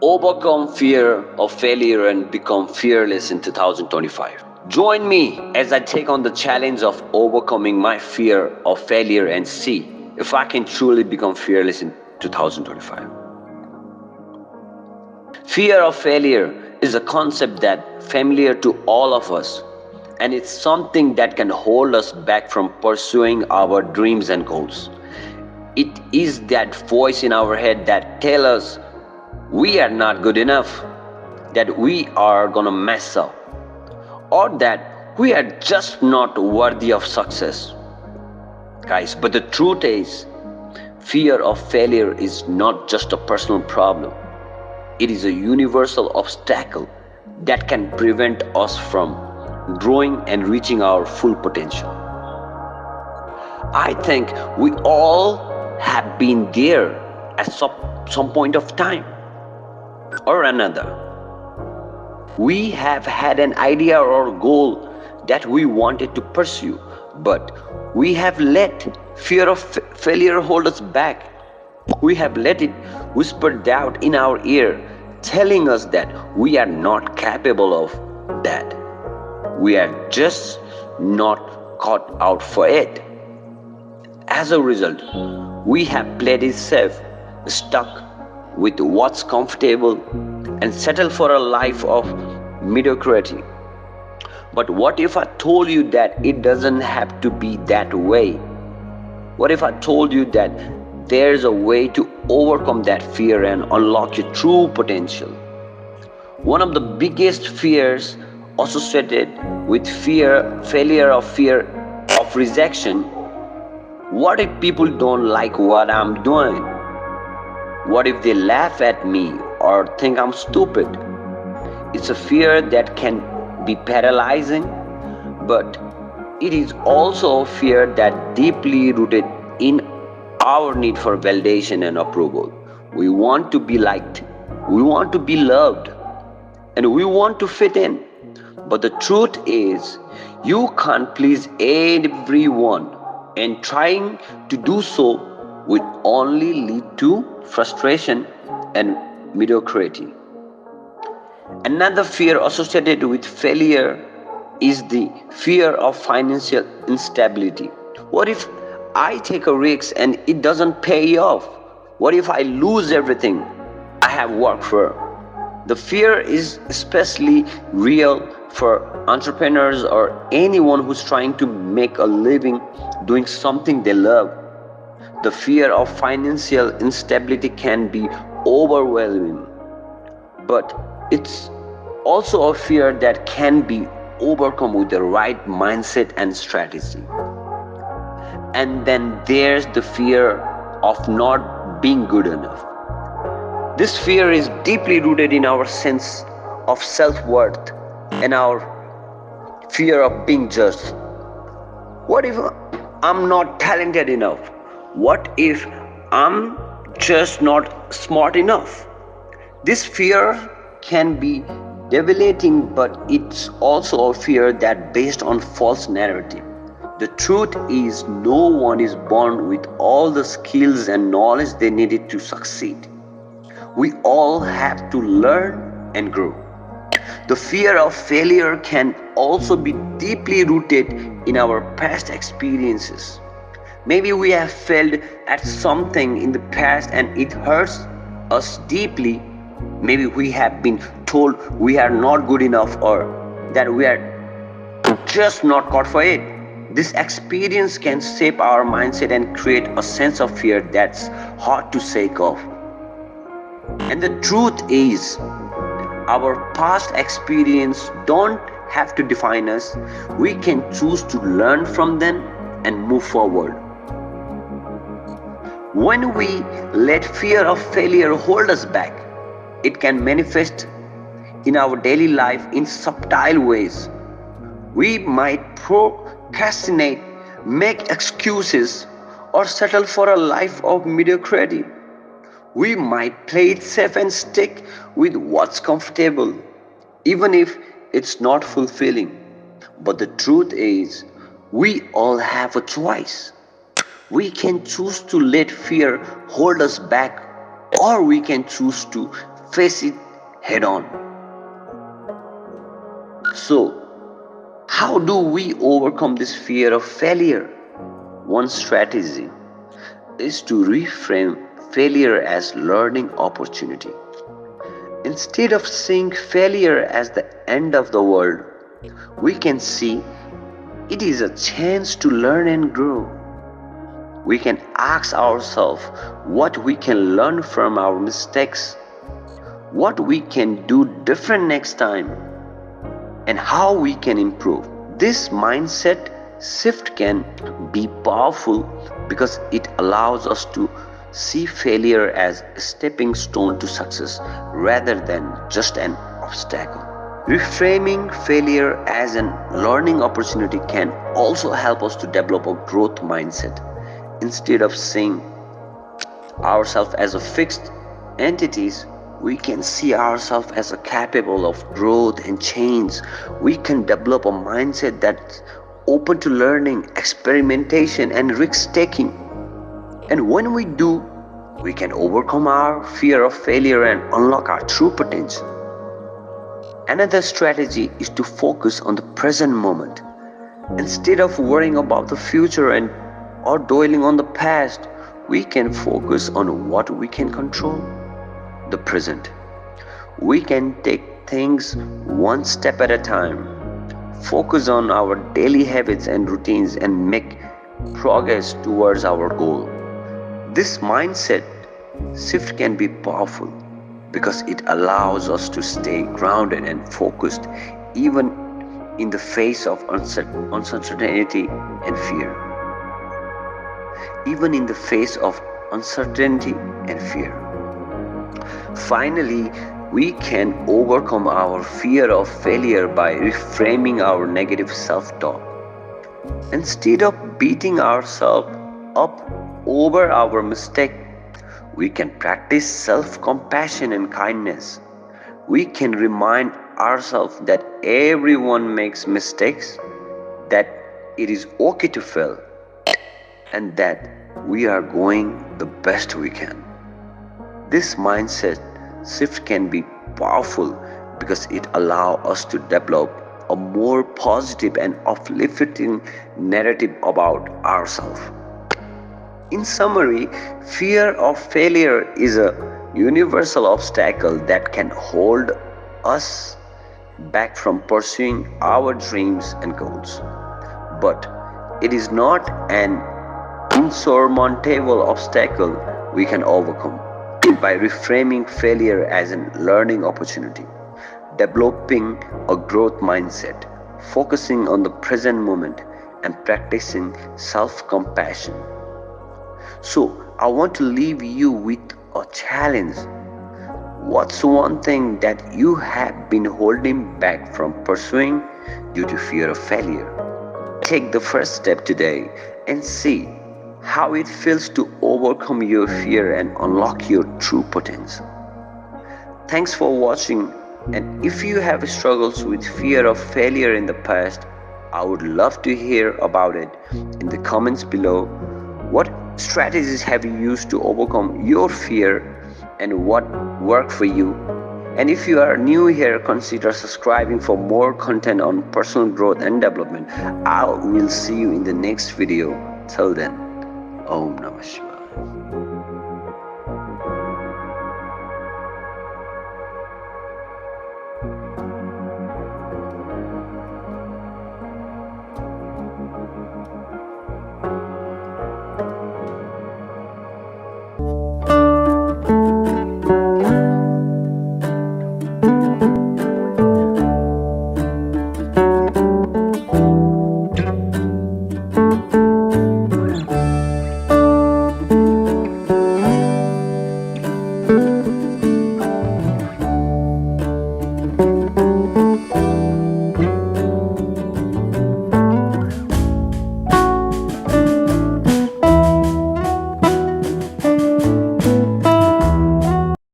Overcome fear of failure and become fearless in 2025. Join me as I take on the challenge of overcoming my fear of failure and see if I can truly become fearless in 2025. Fear of failure is a concept that familiar to all of us, and it's something that can hold us back from pursuing our dreams and goals. It is that voice in our head that tells us we are not good enough, that we are gonna mess up, or that we are just not worthy of success. Guys, but the truth is, fear of failure is not just a personal problem, it is a universal obstacle that can prevent us from growing and reaching our full potential. I think we all have been there at some point of time or another. We have had an idea or goal that we wanted to pursue, but we have let fear of failure hold us back. We have let it whisper doubt in our ear, telling us that we are not capable of that. We are just not caught out for it. As a result, we have played it safe, stuck with what's comfortable, and settled for a life of mediocrity. But what if I told you that it doesn't have to be that way? What if I told you that there's a way to overcome that fear and unlock your true potential? One of the biggest fears associated with failure of fear of rejection. What if people don't like what I'm doing? What if they laugh at me or think I'm stupid? It's a fear that can be paralyzing, but it is also a fear that deeply rooted in our need for validation and approval. We want to be liked, we want to be loved, and we want to fit in. But the truth is, you can't please everyone, and trying to do so will only lead to frustration and mediocrity. Another fear associated with failure is the fear of financial instability. What if I take a risk and it doesn't pay off? What if I lose everything I have worked for? The fear is especially real for entrepreneurs or anyone who's trying to make a living doing something they love. The fear of financial instability can be overwhelming, but it's also a fear that can be overcome with the right mindset and strategy. And then there's the fear of not being good enough. This fear is deeply rooted in our sense of self worth and our fear of being judged. What if I'm not talented enough? What if I'm just not smart enough? This fear can be debilitating, but it's also a fear that based on false narrative. The truth is no one is born with all the skills and knowledge they needed to succeed. We all have to learn and grow. The fear of failure can also be deeply rooted in our past experiences. Maybe we have failed at something in the past and it hurts us deeply. Maybe we have been told we are not good enough or that we are just not caught for it. This experience can shape our mindset and create a sense of fear that's hard to shake off. And the truth is, our past experience don't have to define us. We can choose to learn from them and move forward. When we let fear of failure hold us back, it can manifest in our daily life in subtle ways. We might procrastinate, make excuses, or settle for a life of mediocrity. We might play it safe and stick with what's comfortable, even if it's not fulfilling. But the truth is, we all have a choice. We can choose to let fear hold us back, or we can choose to face it head on. So, how do we overcome this fear of failure? One strategy is to reframe failure as learning opportunity. Instead of seeing failure as the end of the world, we can see it is a chance to learn and grow. We can ask ourselves what we can learn from our mistakes, what we can do different next time, and how we can improve. This mindset shift can be powerful because it allows us to see failure as a stepping stone to success rather than just an obstacle. Reframing failure as a learning opportunity can also help us to develop a growth mindset. Instead of seeing ourselves as a fixed entities, we can see ourselves as a capable of growth and change. We can develop a mindset that's open to learning, experimentation, and risk taking. And when we do, we can overcome our fear of failure and unlock our true potential. Another strategy is to focus on the present moment. Instead of worrying about the future and or dwelling on the past, we can focus on what we can control, the present. We can take things one step at a time, focus on our daily habits and routines, and make progress towards our goal. This mindset shift can be powerful because it allows us to stay grounded and focused even in the face of uncertainty and fear. Even in the face of uncertainty and fear. Finally, we can overcome our fear of failure by reframing our negative self talk. Instead of beating ourselves up over our mistake, we can practice self compassion and kindness. We can remind ourselves that everyone makes mistakes, that it is okay to fail, and that we are going the best we can. This mindset shift can be powerful because it allows us to develop a more positive and uplifting narrative about ourselves. In summary, fear of failure is a universal obstacle that can hold us back from pursuing our dreams and goals. But it is not an insurmountable obstacle we can overcome by reframing failure as a learning opportunity, developing a growth mindset, focusing on the present moment, and practicing self compassion. So, I want to leave you with a challenge. What's one thing that you have been holding back from pursuing due to fear of failure? Take the first step today and see how it feels to overcome your fear and unlock your true potential. Thanks for watching, and if you have struggles with fear of failure in the past, I would love to hear about it in the comments below. What strategies have you used to overcome your fear and what worked for you? And if you are new here, consider subscribing for more content on personal growth and development. I will see you in the next video. Till then, Om Namah Shivaya.